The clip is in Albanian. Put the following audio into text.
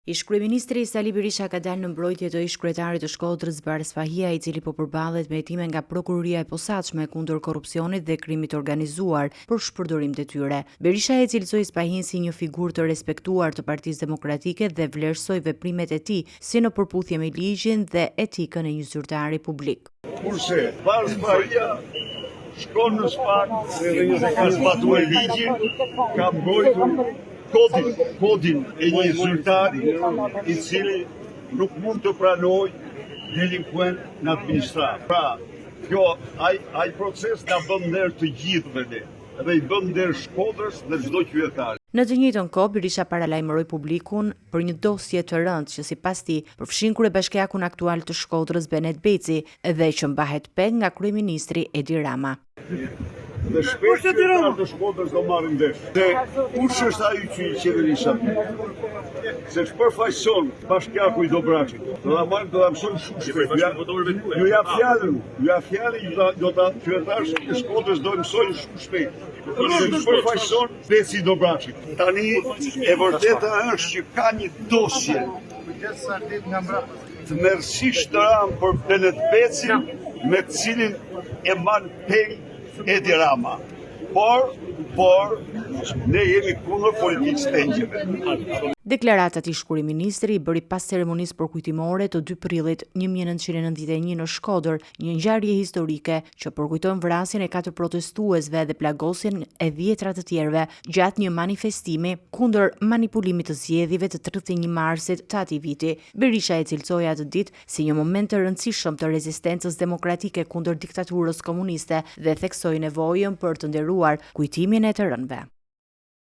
Ish-kryeministri Sali Berisha ka dalë në mbrojtje të ish-kryetarit të Shkodrës Baris Fahia, i cili po përballet me hetime nga prokuroria e posaçme kundër korrupsionit dhe krimit organizuar për shpërdorim detyre. Berisha e cilësoi Spahin si një figurë të respektuar të Partisë Demokratike dhe vlerësoi veprimet e tij si në përputhje me ligjin dhe etikën e një zyrtari publik. Kurse Baris Fahia shkon në Span dhe ka zbatuar ligjin, ka mbrojtur kodin e një zyrtari i cili nuk mund të pranoj delinkuent në administrat. Pra, ai proces na bën nder të gjithëve ne, dhe i bën nder Shkodrës dhe çdo qytetar. Në të njëjtën kohë, Berisha paralajmëroi publikun për një dosje të rëndë që sipas tij përfshin kryebashkiakun aktual të Shkodrës Benet Beci dhe që mbahet peng nga kryeministri Edi Rama. Dhe shpesh qytetarët të Shkodrës do marrin vesh. Dhe kush është ai që i qeverisë aty? Se përfaqëson bashkiaku i Dobraçit. Do ta mësojnë shumë shpejt. Ju jap fjalën, do ta qytetarët të Shkodrës do mësojnë shumë shpejt. Se përfaqëson Beci i Dobraçit. Tani e vërteta është që ka një dosje të merësisht të ramë për Benet Becin, me cilin e man peng Edi Rama. Por, ne jemi kundër politikës pengjeve. Deklaratat ish-kryeministri i bëri pas ceremonisë përkujtimore të 2 prillit 1991 në Shkodër, një ngjarje historike që përkujton vrasjen e 4 protestuesve dhe plagosjen e 10 të tjerëve gjatë një manifestimi kundër manipulimit të zgjedhjeve të 31 marsit të atij viti. Berisha e cilësoi atë ditë si një moment të rëndësishëm të rezistencës demokratike kundër diktaturës komuniste dhe theksoi nevojën për të nderuar kujtimin e të rënëve.